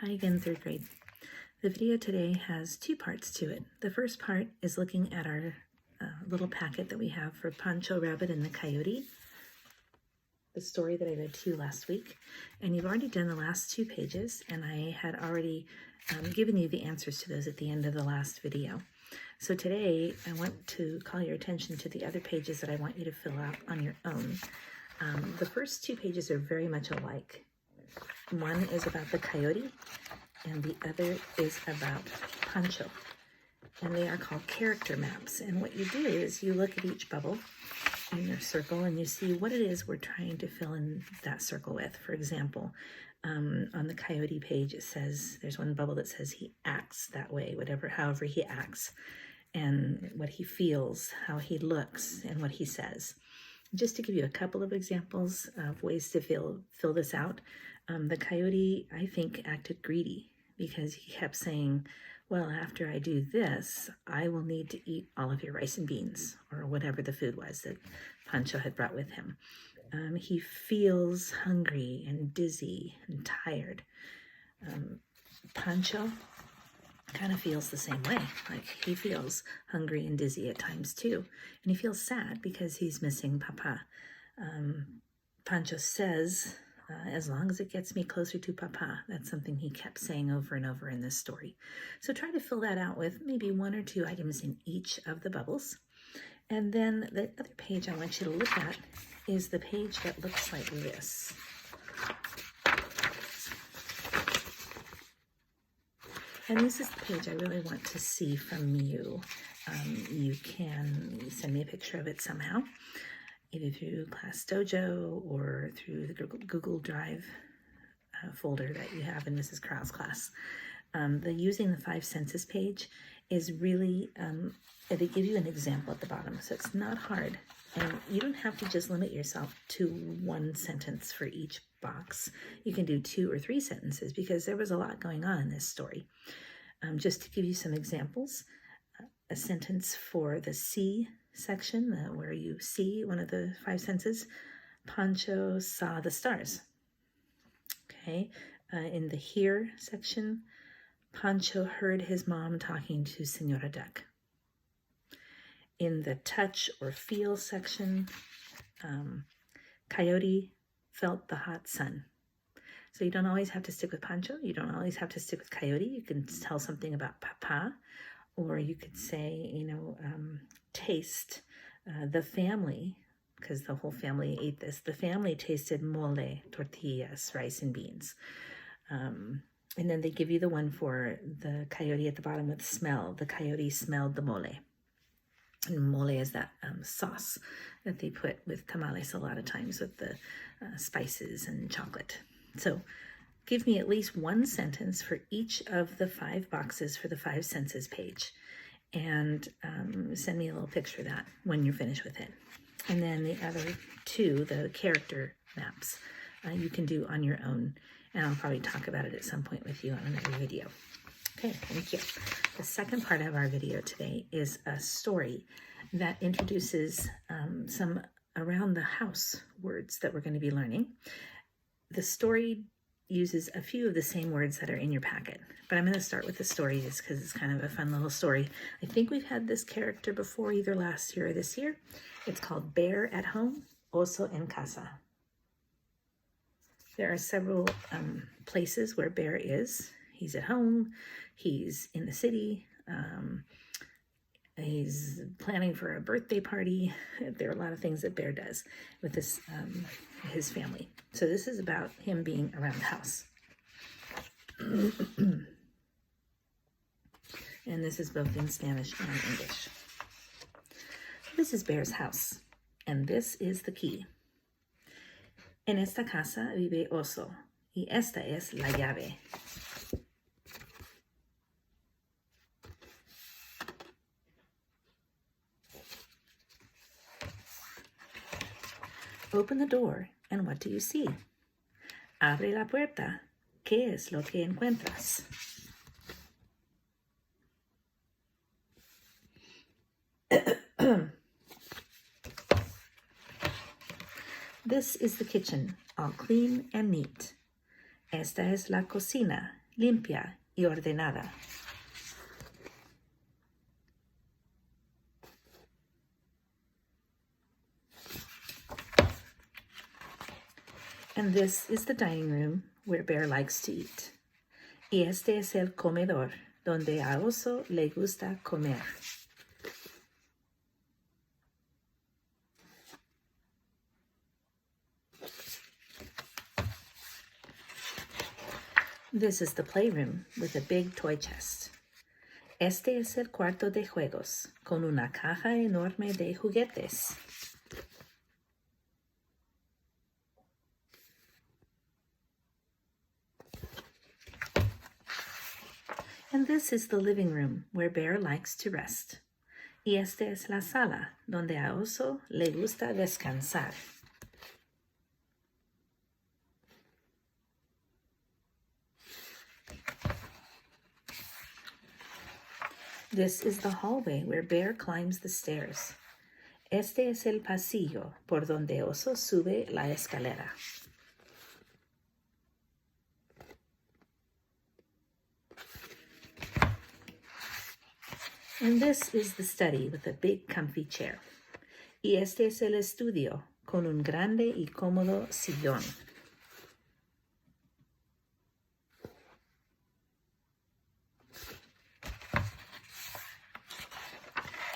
Hi again, third grade. The video today has two parts to it. The first part is looking at our little packet that we have for Pancho, Rabbit, and the Coyote, the story that I read to you last week. And you've already done the last 2 pages, and I had already given you the answers to those at the end of the last video. So today, I want to call your attention to the other pages that I want you to fill out on your own. The first 2 pages are very much alike. One is about the coyote, and the other is about Pancho. And they are called character maps. And what you do is you look at each bubble in your circle and you see what it is we're trying to fill in that circle with. For example, on the coyote page, it says, there's one bubble that says he acts that way, however he acts, and what he feels, how he looks, and what he says. Just to give you a couple of examples of ways to fill this out, the coyote, I think, acted greedy because he kept saying, well, after I do this, I will need to eat all of your rice and beans, or whatever the food was that Pancho had brought with him. He feels hungry and dizzy and tired. Pancho kind of feels the same way. Like, he feels hungry and dizzy at times too. And he feels sad because he's missing Papa. Pancho says, as long as it gets me closer to Papa. That's something he kept saying over and over in this story. So try to fill that out with maybe 1 or 2 items in each of the bubbles. And then the other page I want you to look at is the page that looks like this. And this is the page I really want to see from you. You can send me a picture of it somehow, either through Class Dojo or through the Google Drive folder that you have in Mrs. Crowell's class. The Using the 5 Senses page is really, they give you an example at the bottom, so it's not hard. And you don't have to just limit yourself to 1 sentence for each box. You can do 2 or 3 sentences because there was a lot going on in this story. Just to give you some examples, a sentence for the see section, where you see one of the 5 senses. Pancho saw the stars. Okay, in the hear section, Pancho heard his mom talking to Senora Duck. In the touch or feel section, Coyote felt the hot sun. So you don't always have to stick with Pancho. You don't always have to stick with Coyote. You can tell something about Papa, or you could say, taste. The family, because the whole family ate this, the family tasted mole, tortillas, rice and beans. And then they give you the one for the coyote at the bottom with smell. The coyote smelled the mole. And mole is that sauce that they put with tamales a lot of times with the spices and chocolate. So give me at least 1 sentence for each of the 5 boxes for the 5 senses page. And send me a little picture of that when you're finished with it. And then the other 2, the character maps, you can do on your own. And I'll probably talk about it at some point with you on another video. Okay, thank you. The second part of our video today is a story that introduces some around the house words that we're going to be learning. The story uses a few of the same words that are in your packet, but I'm going to start with the story just because it's kind of a fun little story. I think we've had this character before, either last year or this year. It's called Bear at Home, Oso en Casa. There are several places where Bear is. He's at home, he's in the city, he's planning for a birthday party. There are a lot of things that Bear does with this, his family. So this is about him being around the house. And this is both in Spanish and English. This is Bear's house, and this is the key. En esta casa vive Oso, y esta es la llave. Open the door, and what do you see? Abre la puerta. ¿Qué es lo que encuentras? This is the kitchen, all clean and neat. Esta es la cocina, limpia y ordenada. And this is the dining room where Bear likes to eat. Y este es el comedor donde a Oso le gusta comer. This is the playroom with a big toy chest. Este es el cuarto de juegos con una caja enorme de juguetes. And this is the living room where Bear likes to rest. Y esta es la sala donde a Oso le gusta descansar. This is the hallway where Bear climbs the stairs. Este es el pasillo por donde Oso sube la escalera. And this is the study with a big comfy chair. Y este es el estudio con un grande y cómodo sillón.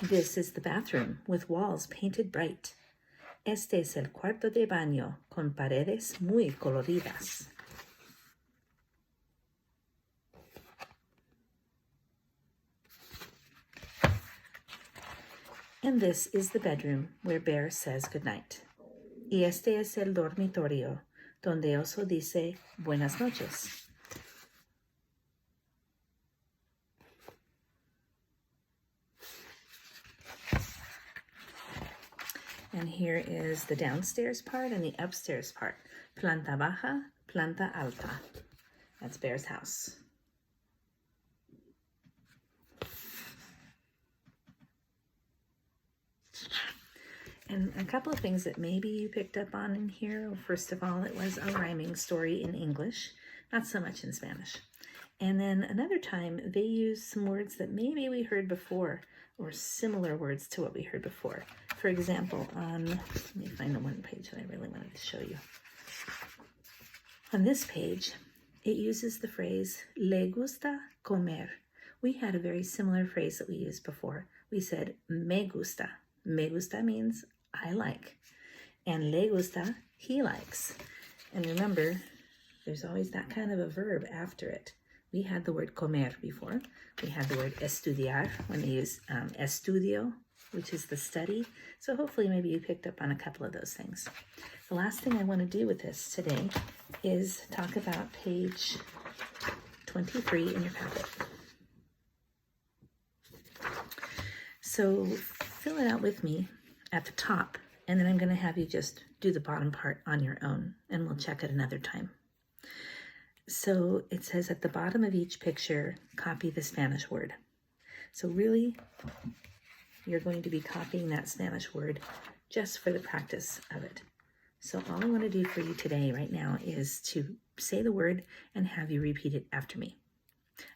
This is the bathroom with walls painted bright. Este es el cuarto de baño con paredes muy coloridas. And this is the bedroom where Bear says goodnight. Y este es el dormitorio donde Oso dice buenas noches. And here is the downstairs part and the upstairs part. Planta baja, planta alta. That's Bear's house. And a couple of things that maybe you picked up on in here. First of all, it was a rhyming story in English, not so much in Spanish. And then another time, they used some words that maybe we heard before, or similar words to what we heard before. For example, let me find the one page that I really wanted to show you. On this page, it uses the phrase, le gusta comer. We had a very similar phrase that we used before. We said, me gusta. Me gusta means I like. And le gusta, he likes. And remember, there's always that kind of a verb after it. We had the word comer before. We had the word estudiar when they use estudio, which is the study. So hopefully maybe you picked up on a couple of those things. The last thing I want to do with this today is talk about page 23 in your packet. So fill it out with me at the top, and then I'm going to have you just do the bottom part on your own, and we'll check it another time. So it says at the bottom of each picture, copy the Spanish word. So really, you're going to be copying that Spanish word just for the practice of it. So all I want to do for you today, right now, is to say the word and have you repeat it after me.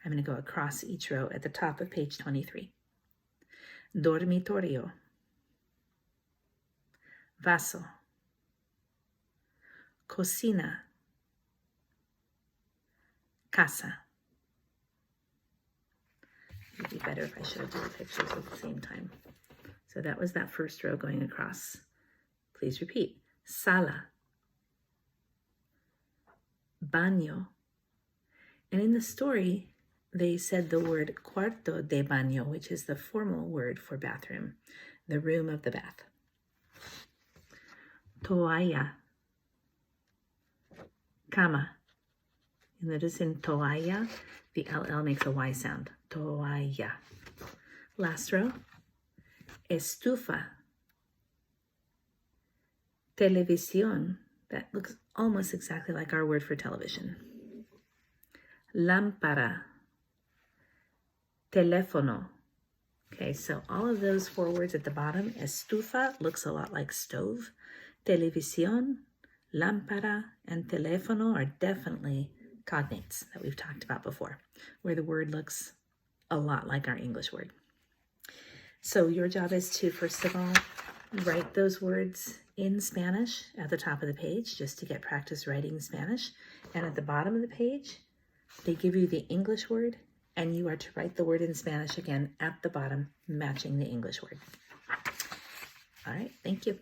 I'm going to go across each row at the top of page 23. Dormitorio, vaso, cocina, casa. It would be better if I showed you the pictures at the same time. So that was that first row going across. Please repeat. Sala, baño. And in the story, they said the word cuarto de baño, which is the formal word for bathroom, the room of the bath. Toalla, cama. You notice in toalla, the LL makes a Y sound. Toalla. Last row, estufa. Televisión. That looks almost exactly like our word for television. Lámpara. Teléfono. Okay, so all of those four words at the bottom, estufa looks a lot like stove. Televisión, lámpara, and teléfono are definitely cognates that we've talked about before, where the word looks a lot like our English word. So your job is to, first of all, write those words in Spanish at the top of the page, just to get practice writing Spanish. And at the bottom of the page, they give you the English word, and you are to write the word in Spanish again at the bottom, matching the English word. All right, thank you.